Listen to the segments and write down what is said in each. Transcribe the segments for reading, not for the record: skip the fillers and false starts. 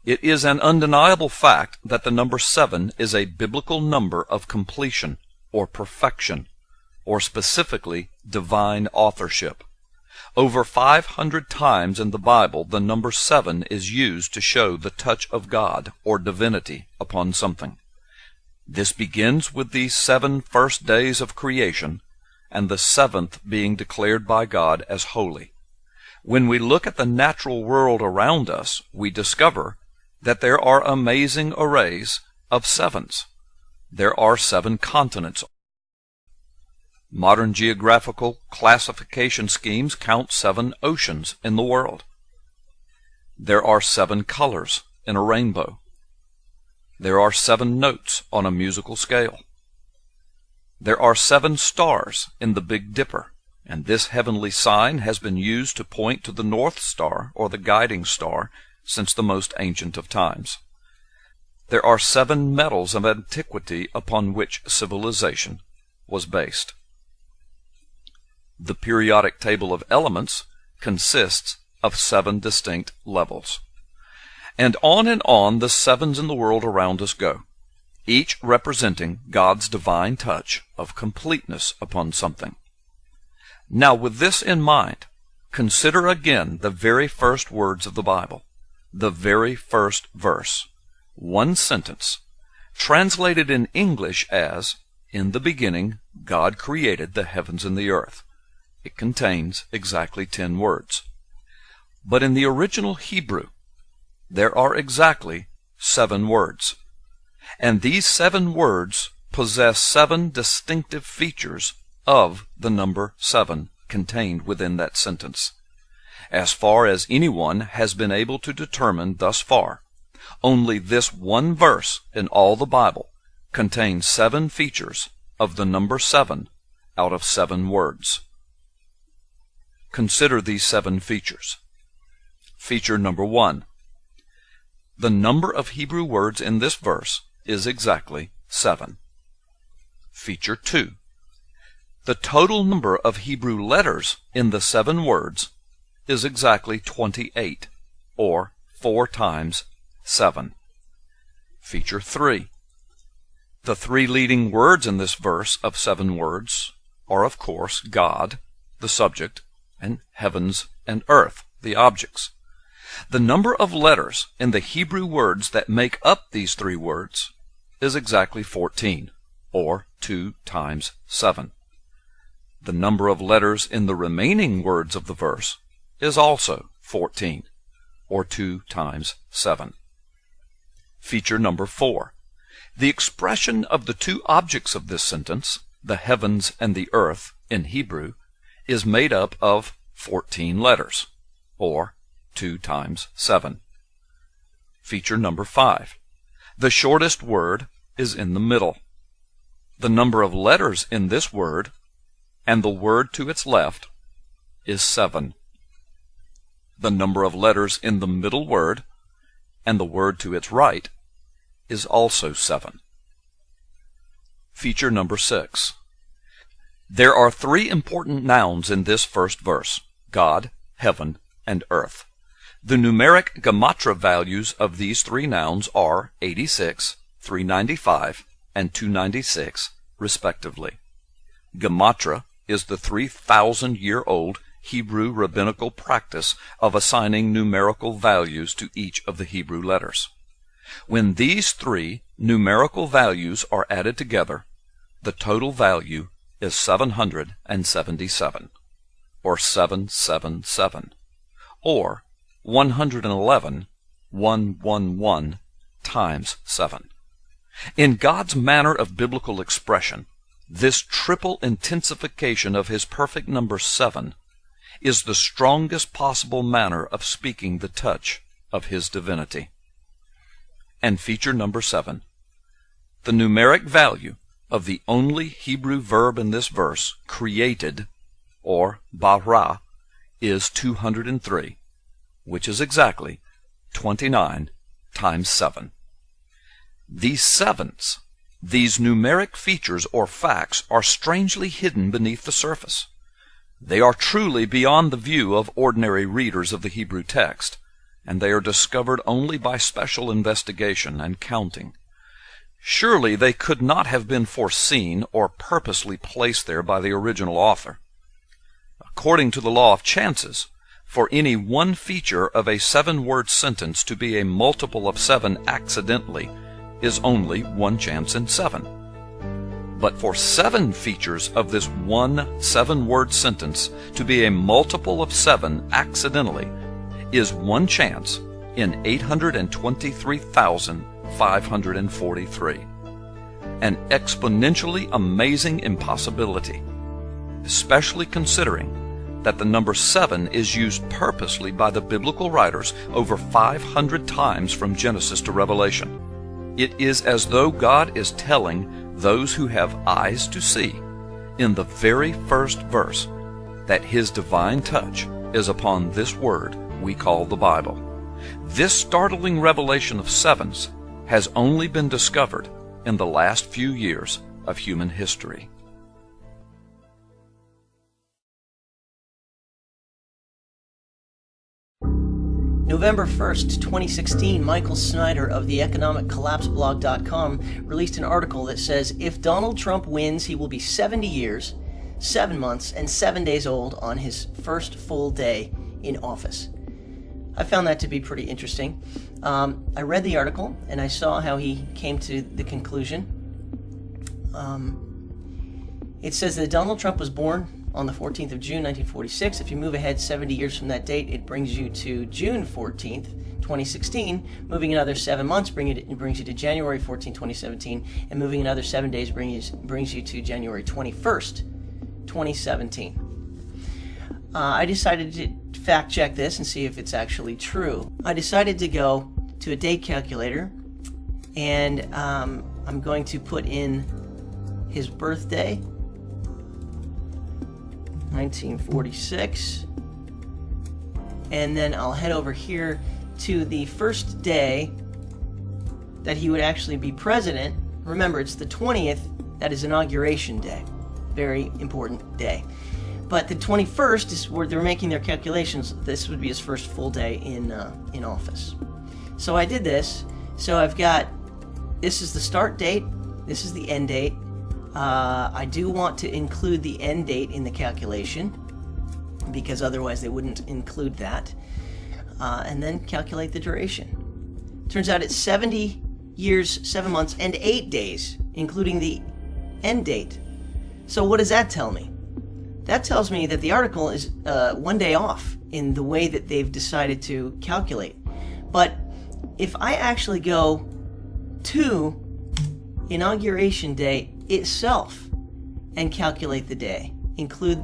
It is an undeniable fact that the number 7 is a biblical number of completion, or perfection, or specifically divine authorship. Over 500 times in the Bible, the number 7 is used to show the touch of God or divinity upon something. This begins with the 7 first days of creation, and the 7th being declared by God as holy. When we look at the natural world around us, we discover that there are amazing arrays of 7s. There are 7 continents. Modern geographical classification schemes count 7 oceans in the world. There are 7 colors in a rainbow. There are 7 notes on a musical scale. There are 7 stars in the Big Dipper, and this heavenly sign has been used to point to the North Star or the guiding star since the most ancient of times. There are 7 metals of antiquity upon which civilization was based. The periodic table of elements consists of 7 distinct levels. And on the 7s in the world around us go, each representing God's divine touch of completeness upon something. Now, with this in mind, consider again the very first words of the Bible, the very first verse, one sentence, translated in English as, "In the beginning, God created the heavens and the earth." It contains exactly 10 words. But in the original Hebrew, there are exactly 7 words. And these 7 words possess 7 distinctive features of the number 7 contained within that sentence. As far as anyone has been able to determine thus far, only this one verse in all the Bible contains 7 features of the number 7 out of 7 words. Consider these 7 features. Feature number 1. The number of Hebrew words in this verse is exactly 7. Feature 2. The total number of Hebrew letters in the 7 words is exactly 28, or 4 times 7. Feature 3. The 3 leading words in this verse of 7 words are, of course, God, the subject, and heavens and earth, the objects. The number of letters in the Hebrew words that make up these 3 words is exactly 14, or 2 times 7. The number of letters in the remaining words of the verse is also 14, or 2 times 7. Feature number 4. The expression of the 2 objects of this sentence, the heavens and the earth, in Hebrew, is made up of 14 letters, or 2 times 7. Feature number 5. The shortest word is in the middle. The number of letters in this word and the word to its left is 7. The number of letters in the middle word and the word to its right is also 7. Feature number 6. There are 3 important nouns in this first verse: God, heaven, and earth. The numeric gematria values of these 3 nouns are 86, 395, and 296, respectively. Gematria is the 3,000-year-old Hebrew rabbinical practice of assigning numerical values to each of the Hebrew letters. When these 3 numerical values are added together, the total value is 777, or 777, or 111, 111 times 7. In God's manner of biblical expression, this triple intensification of His perfect number 7 is the strongest possible manner of speaking the touch of His divinity. And feature number 7. The numeric value of the only Hebrew verb in this verse, created, or bara, is 203, which is exactly 29 times 7. These 7s, these numeric features or facts, are strangely hidden beneath the surface. They are truly beyond the view of ordinary readers of the Hebrew text, and they are discovered only by special investigation and counting. Surely they could not have been foreseen or purposely placed there by the original author. According to the law of chances, for any one feature of a 7-word sentence to be a multiple of 7 accidentally is only 1 chance in 7. But for 7 features of this one 7-word sentence to be a multiple of 7 accidentally is 1 chance in 823,543. An exponentially amazing impossibility, especially considering that the number 7 is used purposely by the biblical writers over 500 times from Genesis to Revelation. It is as though God is telling those who have eyes to see in the very first verse that His divine touch is upon this word we call the Bible. This startling revelation of 7s has only been discovered in the last few years of human history. November 1st, 2016, Michael Snyder of the economiccollapseblog.com released an article that says, if Donald Trump wins, he will be 70 years, 7 months, and 7 days old on his first full day in office. I found that to be pretty interesting. I read the article, and I saw how he came to the conclusion. It says that Donald Trump was born on the 14th of June, 1946. If you move ahead 70 years from that date, it brings you to June 14th, 2016. Moving another 7 months brings you to January 14, 2017. And moving another 7 days brings you to January 21st, 2017. I decided to fact check this and see if it's actually true. I decided to go to a date calculator, and I'm going to put in his birthday, 1946, and then I'll head over here to the first day that he would actually be president. Remember, it's the 20th, that is Inauguration Day. Very important day. But the 21st is where they're making their calculations. This would be his first full day in office. So I did this. So I've got, this is the start date, this is the end date. I do want to include the end date in the calculation, because otherwise they wouldn't include that. And then calculate the duration. Turns out it's 70 years, 7 months, and 8 days, including the end date. So what does that tell me? That tells me that the article is 1 day off in the way that they've decided to calculate. But if I actually go to Inauguration Day itself and calculate the day, include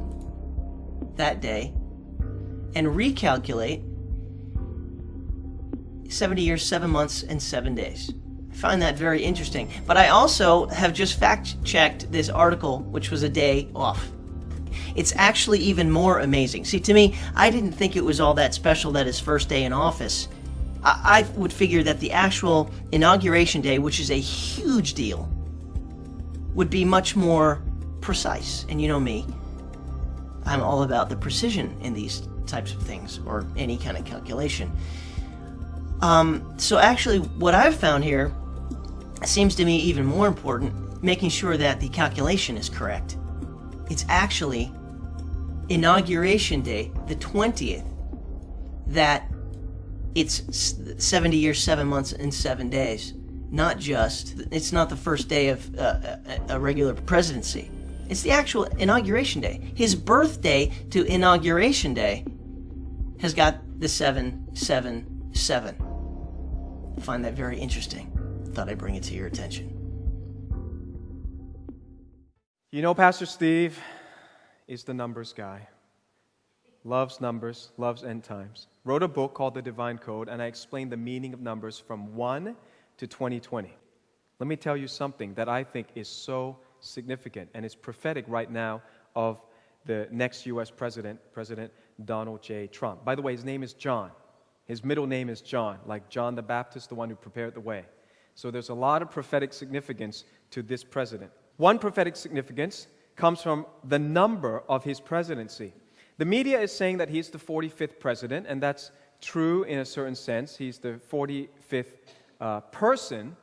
that day, and recalculate 70 years, 7 months, and 7 days. I find that very interesting. But I also have just fact-checked this article, which was a day off. It's actually even more amazing. See, to me, I didn't think it was all that special that his first day in office. I would figure that the actual Inauguration Day, which is a huge deal, would be much more precise. And you know me, I'm all about the precision in these types of things, or any kind of calculation. So actually, what I've found here seems to me even more important, making sure that the calculation is correct. It's actually Inauguration Day, the 20th, that it's 70 years, 7 months, and 7 days. It's not the first day of a regular presidency. It's the actual Inauguration Day. His birthday to Inauguration Day has got the 777. I find that very interesting. Thought I'd bring it to your attention. You know, Pastor Steve is the numbers guy. Loves numbers, loves end times. Wrote a book called The Divine Code, and I explained the meaning of numbers from 1 to 2020. Let me tell you something that I think is so significant, and it's prophetic right now of the next U.S. president, President Donald J. Trump. By the way, his name is John. His middle name is John, like John the Baptist, the one who prepared the way. So there's a lot of prophetic significance to this president. One prophetic significance comes from the number of his presidency. The media is saying that he's the 45th president, and that's true in a certain sense. He's the 45th person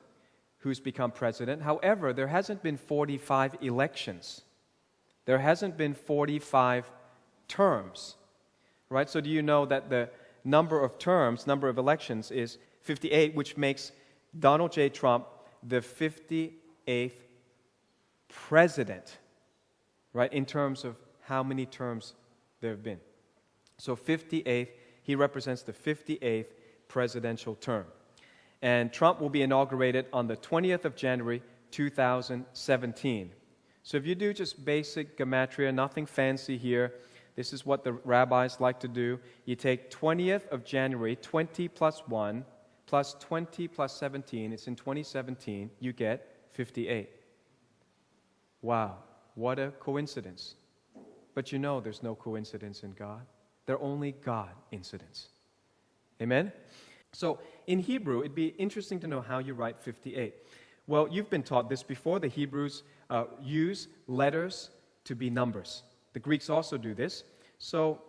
who's become president. However, there hasn't been 45 elections. There hasn't been 45 terms, right? So do you know that the number of terms, number of elections is 58, which makes Donald J. Trump the 58th president, right, in terms of how many terms there have been. So 58th, he represents the 58th presidential term. And Trump will be inaugurated on the 20th of January, 2017. So if you do just basic gematria, nothing fancy here, this is what the rabbis like to do. You take 20th of January, 20 plus 1, plus 20 plus 17, it's in 2017, you get 58. Wow, what a coincidence. But you know there's no coincidence in God. They're only God incidents. Amen? So in Hebrew, it'd be interesting to know how you write 58. Well, you've been taught this before. The Hebrews use letters to be numbers. The Greeks also do this. So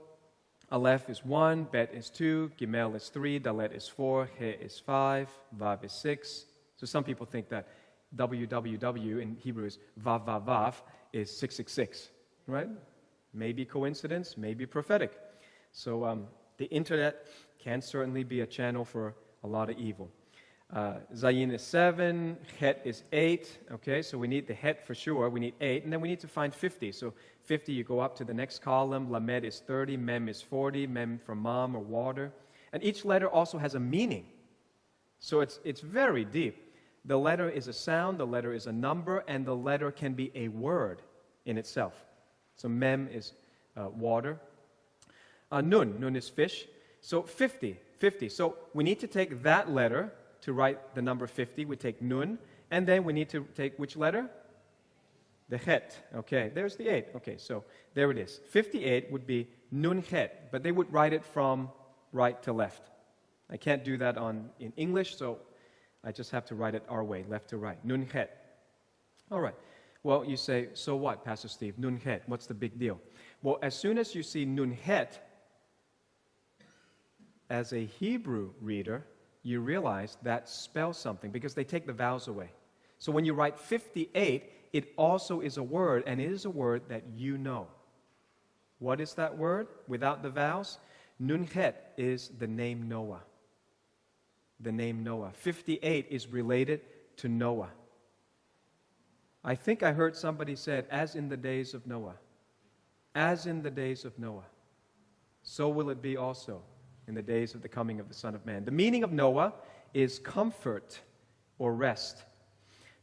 Aleph is 1, Bet is 2, Gimel is 3, Dalet is 4, He is 5, Vav is 6. So some people think that WWW in Hebrew is Vav Vav Vav is 666, right? Maybe coincidence, maybe prophetic. So the internet can certainly be a channel for a lot of evil. Zayin is 7, Het is 8. Okay, so we need the Het for sure. We need 8, and then we need to find 50. So 50, you go up to the next column. Lamed is 30, Mem is 40, Mem from mom or water. And each letter also has a meaning. So it's very deep. The letter is a sound, the letter is a number, and the letter can be a word in itself. So Mem is water. Nun is fish. So 50. So we need to take that letter to write the number 50. We take Nun, and then we need to take which letter? The Het. Okay, there's the 8. Okay, so there it is. 58 would be Nun Het, but they would write it from right to left. I can't do that in English, so I just have to write it our way, left to right. Nun Het. All right. Well, you say, so what, Pastor Steve? Nun Het, what's the big deal? Well, as soon as you see Nun Het, as a Hebrew reader, you realize that spells something because they take the vowels away. So when you write 58, it also is a word, and it is a word that you know. What is that word without the vowels? Nun Het is the name Noah. The name Noah. 58 is related to Noah. I think I heard somebody said, as in the days of Noah. As in the days of Noah. So will it be also in the days of the coming of the Son of Man. The meaning of Noah is comfort or rest.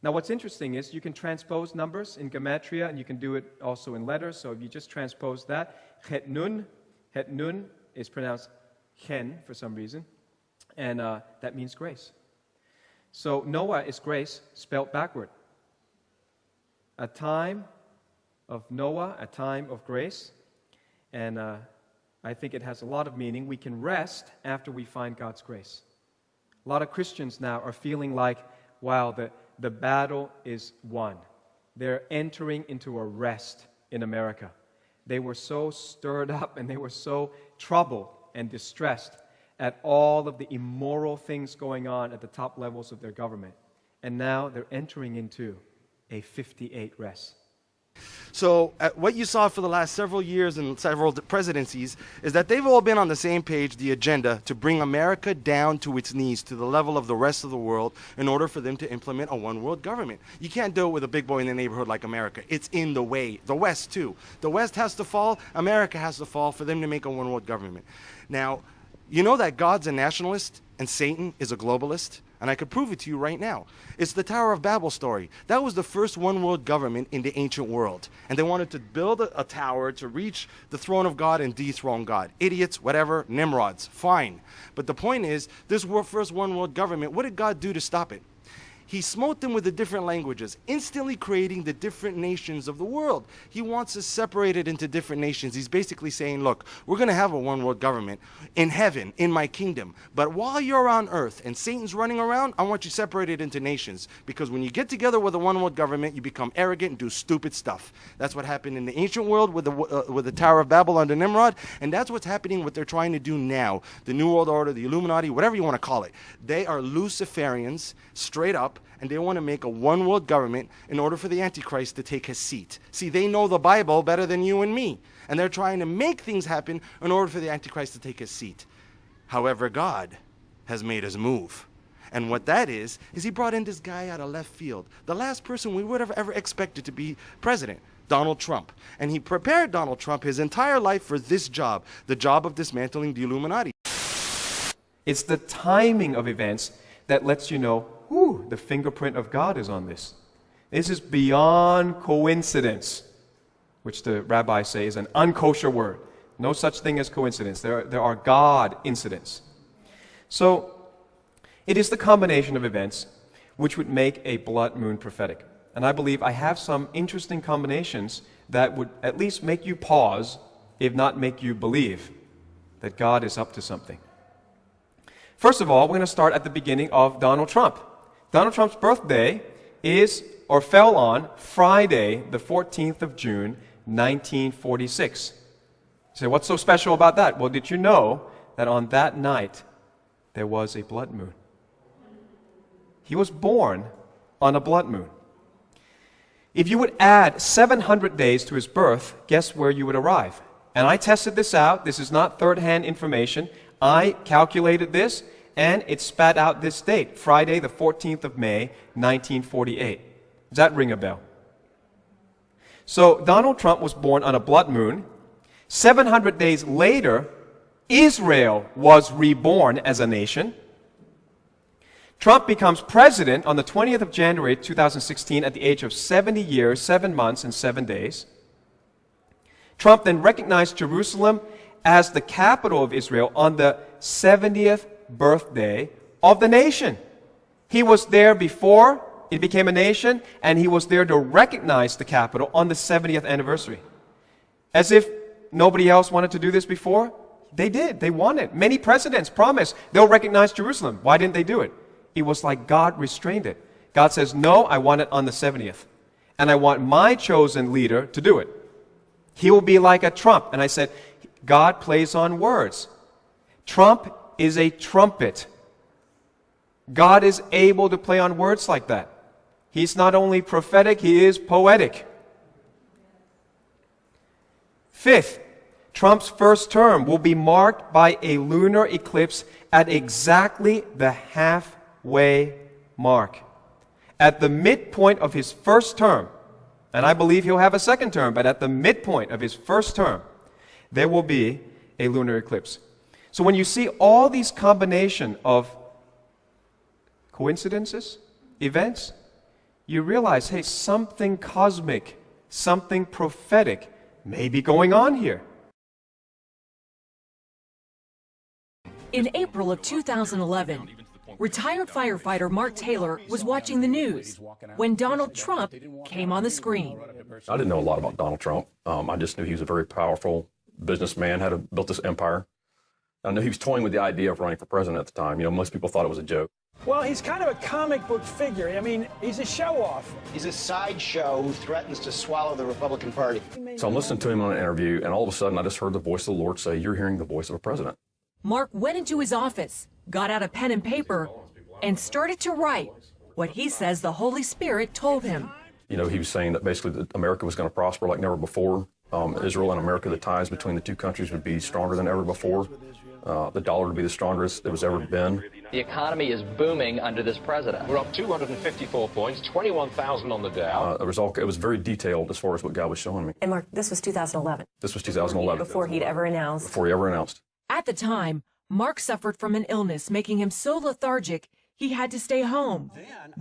Now what's interesting is you can transpose numbers in gematria, and you can do it also in letters. So if you just transpose that, Het Nun is pronounced Chen for some reason, and that means grace. So Noah is grace spelled backward. A time of Noah, a time of grace, and I think it has a lot of meaning. We can rest after we find God's grace. A lot of Christians now are feeling like, wow, the battle is won. They're entering into a rest in America. They were so stirred up and they were so troubled and distressed at all of the immoral things going on at the top levels of their government. And now they're entering into a 58 rest. So what you saw for the last several years and several presidencies is that they've all been on the same page, the agenda to bring America down to its knees, to the level of the rest of the world, in order for them to implement a one-world government. You can't do it with a big boy in the neighborhood like America. It's in the way. The West, too. The West has to fall. America has to fall for them to make a one-world government. Now, you know that God's a nationalist and Satan is a globalist? And I could prove it to you right now. It's the Tower of Babel story. That was the first one-world government in the ancient world. And they wanted to build a tower to reach the throne of God and dethrone God. Idiots, whatever, Nimrods, fine. But the point is, this first one-world government, what did God do to stop it? He smote them with the different languages, instantly creating the different nations of the world. He wants us separated into different nations. He's basically saying, look, we're going to have a one world government in heaven, in my kingdom. But while you're on earth and Satan's running around, I want you separated into nations. Because when you get together with a one world government, you become arrogant and do stupid stuff. That's what happened in the ancient world with the Tower of Babel under Nimrod. And that's what's happening, what they're trying to do now. The New World Order, the Illuminati, whatever you want to call it. They are Luciferians, straight up. And they want to make a one world government in order for the Antichrist to take his seat. See, they know the Bible better than you and me. And they're trying to make things happen in order for the Antichrist to take his seat. However, God has made his move. And what that is he brought in this guy out of left field. The last person we would have ever expected to be president, Donald Trump. And he prepared Donald Trump his entire life for this job, the job of dismantling the Illuminati. It's the timing of events that lets you know, ooh, the fingerprint of God is on this. This is beyond coincidence, which the rabbis say is an unkosher word. No such thing as coincidence. There are God incidents. So, it is the combination of events which would make a blood moon prophetic. And I believe I have some interesting combinations that would at least make you pause, if not make you believe that God is up to something. First of all, we're going to start at the beginning of Donald Trump. Donald Trump's birthday fell on Friday, the 14th of June, 1946. You say, what's so special about that? Well, did you know that on that night, there was a blood moon? He was born on a blood moon. If you would add 700 days to his birth, guess where you would arrive? And I tested this out. This is not third-hand information. I calculated this, and it spat out this date, Friday, the 14th of May, 1948. Does that ring a bell? So Donald Trump was born on a blood moon. 700 days later, Israel was reborn as a nation. Trump becomes president on the 20th of January 2016 at the age of 70 years, 7 months, and 7 days. Trump then recognized Jerusalem as the capital of Israel on the 70th birthday of the nation. He was there before it became a nation, and he was there to recognize the capital on the 70th anniversary. As if nobody else wanted to do this before, they did. They wanted. Many presidents promised they'll recognize Jerusalem. Why didn't they do it? It was like God restrained it. God says, no, I want it on the 70th. And I want my chosen leader to do it. He will be like a trump. And I said, God plays on words. Trump is a trumpet. God is able to play on words like that. He's not only prophetic, he is poetic. Fifth, Trump's first term will be marked by a lunar eclipse at exactly the halfway mark. At the midpoint of his first term, and I believe he'll have a second term, but at the midpoint of his first term, there will be a lunar eclipse. So when you see all these combination of coincidences, events, you realize, hey, something cosmic, something prophetic may be going on here. In April of 2011, retired firefighter Mark Taylor was watching the news when Donald Trump came on the screen. I didn't know a lot about Donald Trump. I just knew he was a very powerful businessman, built this empire. I knew he was toying with the idea of running for president at the time. You know, most people thought it was a joke. Well, he's kind of a comic book figure. I mean, he's a show-off. He's a sideshow who threatens to swallow the Republican Party. So I'm listening to him on an interview, and all of a sudden I just heard the voice of the Lord say, you're hearing the voice of a president. Mark went into his office, got out a pen and paper, and started to write what he says the Holy Spirit told him. You know, he was saying that basically that America was going to prosper like never before. Israel and America, the ties between the two countries would be stronger than ever before. The dollar would be the strongest it was ever been. The economy is booming under this president. We're up 254 points, 21,000 on the Dow. It was very detailed as far as what God was showing me. And Mark, this was 2011. This was 2011. Before he'd ever announced. Before he ever announced. At the time, Mark suffered from an illness, making him so lethargic he had to stay home.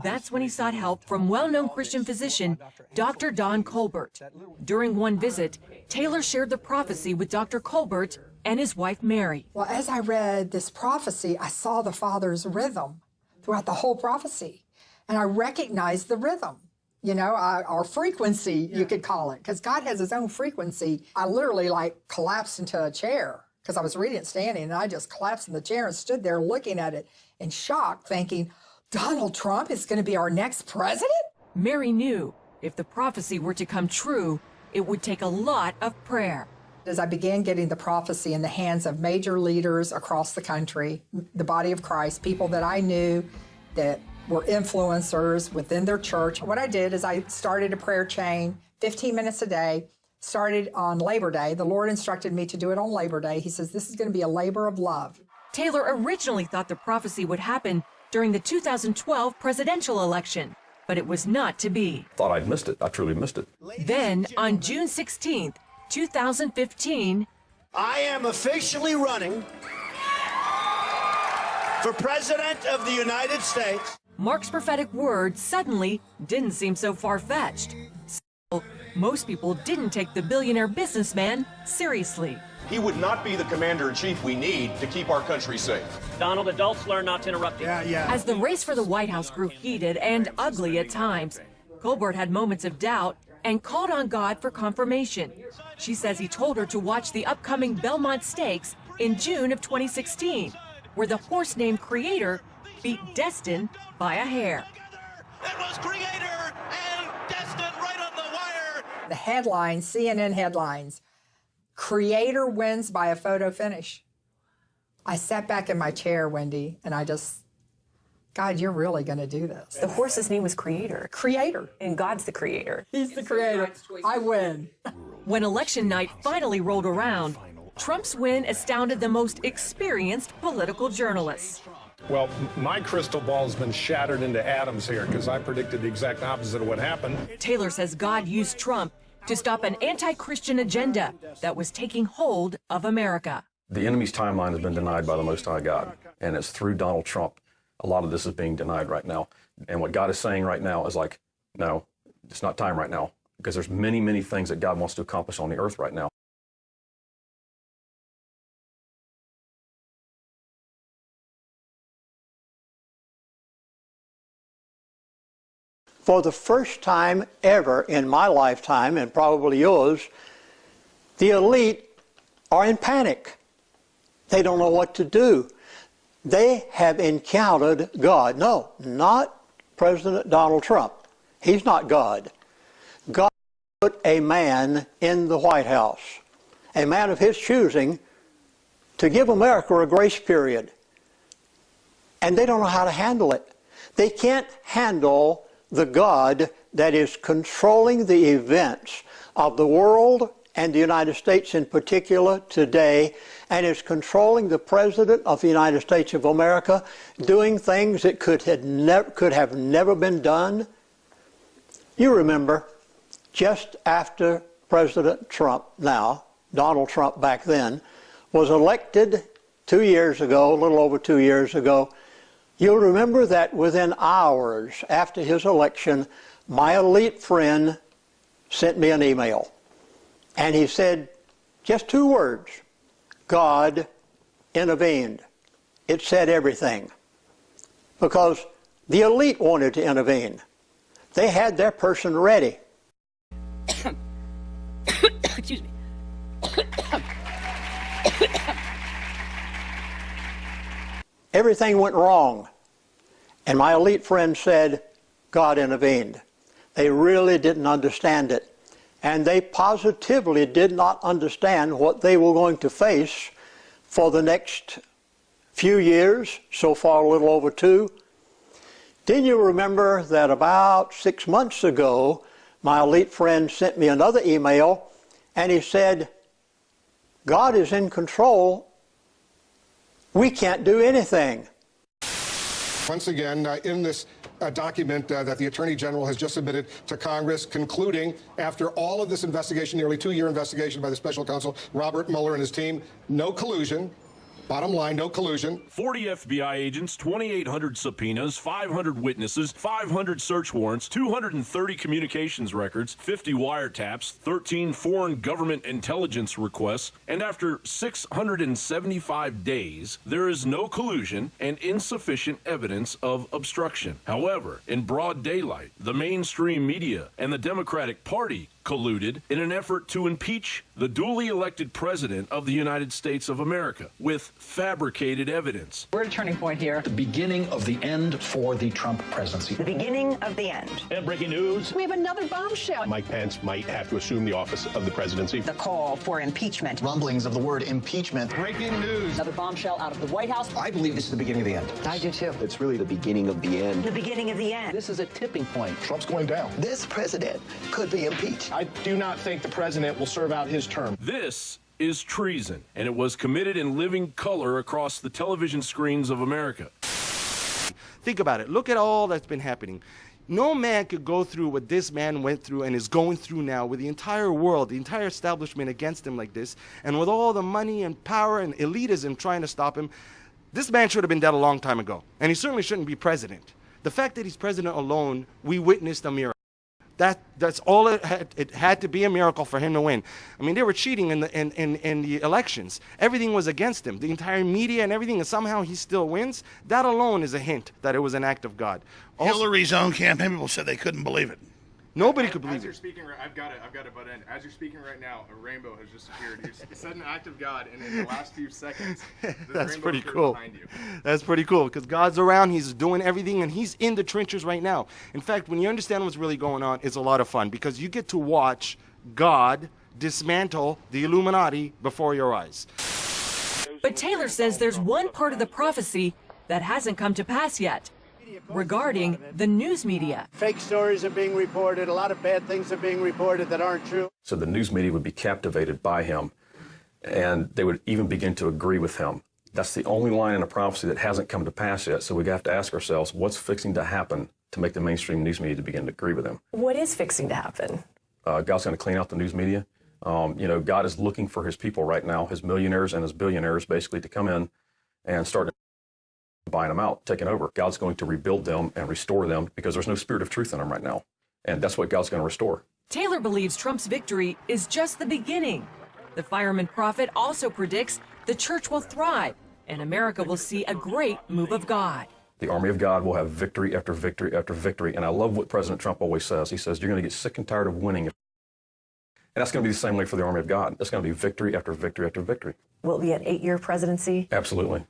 That's when he sought help from well-known Christian physician, Dr. Don Colbert. During one visit, Taylor shared the prophecy with Dr. Colbert and his wife, Mary. Well, as I read this prophecy, I saw the Father's rhythm throughout the whole prophecy. and I recognized the rhythm. You know, our frequency, you could call it, because God has his own frequency. I literally like collapsed into a chair because I was reading it standing, and I just collapsed in the chair and stood there looking at it in shock, thinking, Donald Trump is going to be our next president? Mary knew if the prophecy were to come true, it would take a lot of prayer. As I began getting the prophecy in the hands of major leaders across the country, the body of Christ, people that I knew that were influencers within their church, what I did is I started a prayer chain, 15 minutes a day, started on Labor Day. The Lord instructed me to do it on Labor Day. He says, this is going to be a labor of love. Taylor originally thought the prophecy would happen during the 2012 presidential election, but it was not to be. Thought I'd missed it. I truly missed it. Then, on June 16th, 2015, I am officially running for President of the United States. Mark's prophetic word suddenly didn't seem so far-fetched. Still, most people didn't take the billionaire businessman seriously. He would not be the commander-in-chief we need to keep our country safe. Donald, adults learn not to interrupt you. As the race for the White House grew heated and ugly at times, Colbert had moments of doubt and called on God for confirmation. She says he told her to watch the upcoming Belmont Stakes in June of 2016, where the horse named Creator beat Destin by a hair. It was Creator and Destin right on the wire. The headlines, CNN headlines, Creator wins by a photo finish. I sat back in my chair, Wendy, and I just, God, you're really going to do this. The horse's name was Creator. Creator. And God's the creator. He's the creator. I win. When election night finally rolled around, Trump's win astounded the most experienced political journalists. Well, my crystal ball's been shattered into atoms here because I predicted the exact opposite of what happened. Taylor says God used Trump to stop an anti-Christian agenda that was taking hold of America. The enemy's timeline has been denied by the Most High God, and it's through Donald Trump. A lot of this is being denied right now. And what God is saying right now is like, no, it's not time right now, because there's many, many things that God wants to accomplish on the earth right now. For the first time ever in my lifetime, and probably yours, the elite are in panic. They don't know what to do. They have encountered God. No, not President Donald Trump. He's not God. God put a man in the White House, a man of his choosing, to give America a grace period. And they don't know how to handle it. They can't handle the God that is controlling the events of the world and the United States in particular today, and is controlling the President of the United States of America, doing things that could have never been done. You remember, just after President Trump, now Donald Trump back then, was elected 2 years ago, a little over 2 years ago, you'll remember that within hours after his election, my elite friend sent me an email. And he said just 2 words, God intervened. It said everything. Because the elite wanted to intervene. They had their person ready. Excuse me. Everything went wrong. And my elite friend said, God intervened. They really didn't understand it. And they positively did not understand what they were going to face for the next few years, so far a little over 2. Didn't you remember that about 6 months ago, my elite friend sent me another email, and he said, God is in control. We can't do anything. Once again, in this document that the Attorney General has just submitted to Congress, concluding after all of this investigation, nearly 2-year investigation by the special counsel, Robert Mueller and his team, no collusion, Bottom line, no collusion. 40 FBI agents, 2,800 subpoenas, 500 witnesses, 500 search warrants, 230 communications records, 50 wiretaps, 13 foreign government intelligence requests, and after 675 days, there is no collusion and insufficient evidence of obstruction. However, in broad daylight, the mainstream media and the Democratic Party colluded in an effort to impeach the duly elected president of the United States of America with fabricated evidence. We're at a turning point here. The beginning of the end for the Trump presidency. The beginning of the end. And breaking news. We have another bombshell. Mike Pence might have to assume the office of the presidency. The call for impeachment. Rumblings of the word impeachment. Breaking news. Another bombshell out of the White House. I believe this is the beginning of the end. I do too. It's really the beginning of the end. The beginning of the end. This is a tipping point. Trump's going down. This president could be impeached. I do not think the president will serve out his term. This is treason, and it was committed in living color across the television screens of America. Think about it. Look at all that's been happening. No man could go through what this man went through and is going through now with the entire world, the entire establishment against him like this, and with all the money and power and elitism trying to stop him. This man should have been dead a long time ago, and he certainly shouldn't be president. The fact that he's president alone, we witnessed a miracle. That's all it had to be a miracle for him to win. I mean, they were cheating in the elections. Everything was against him. The entire media and everything, and somehow he still wins. That alone is a hint that it was an act of God. Also, Hillary's own campaign people said they couldn't believe it. Nobody could believe As you're it. speaking, I've got to butt in. As you're speaking right now, a rainbow has just appeared. You said an act of God, and in the last few seconds, the That's rainbow pretty appeared cool. behind you. That's pretty cool because God's around. He's doing everything, and He's in the trenches right now. In fact, when you understand what's really going on, it's a lot of fun because you get to watch God dismantle the Illuminati before your eyes. But Taylor says there's one part of the prophecy that hasn't come to pass yet, regarding the news media. Fake stories are being reported. A lot of bad things are being reported that aren't true. So the news media would be captivated by him, and they would even begin to agree with him. That's the only line in a prophecy that hasn't come to pass yet. So we have to ask ourselves, what's fixing to happen to make the mainstream news media to begin to agree with him? What is fixing to happen? God's going to clean out the news media. God is looking for His people right now, His millionaires and His billionaires, basically, to come in and start buying them out, taking over. God's going to rebuild them and restore them because there's no spirit of truth in them right now. And that's what God's going to restore. Taylor believes Trump's victory is just the beginning. The fireman prophet also predicts the church will thrive and America will see a great move of God. The army of God will have victory after victory after victory. And I love what President Trump always says. He says, you're going to get sick and tired of winning. And that's going to be the same way for the army of God. It's going to be victory after victory after victory. Will it be an 8-year presidency? Absolutely.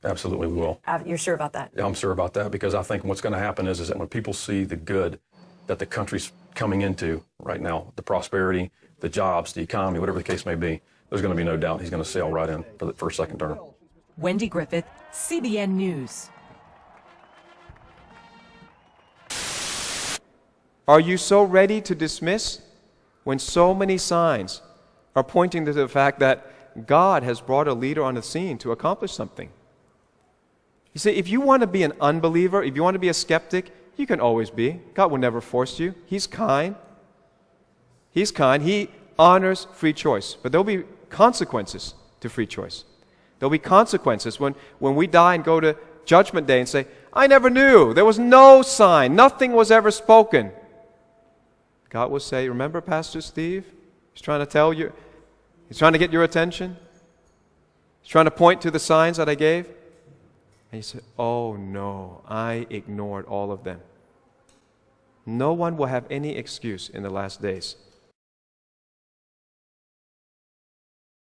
Absolutely, we will. You're sure about that? Yeah, I'm sure about that because I think what's going to happen is that when people see the good that the country's coming into right now, the prosperity, the jobs, the economy, whatever the case may be, there's going to be no doubt he's going to sail right in for the first, second term. Wendy Griffith, CBN News. Are you so ready to dismiss when so many signs are pointing to the fact that God has brought a leader on the scene to accomplish something? You see, if you want to be an unbeliever, if you want to be a skeptic, you can always be. God will never force you. He's kind. He's kind. He honors free choice. But there'll be consequences to free choice. There'll be consequences when we die and go to Judgment Day and say, I never knew. There was no sign. Nothing was ever spoken. God will say, remember Pastor Steve? He's trying to tell you. He's trying to get your attention. He's trying to point to the signs that I gave. And you say, oh no, I ignored all of them. No one will have any excuse in the last days.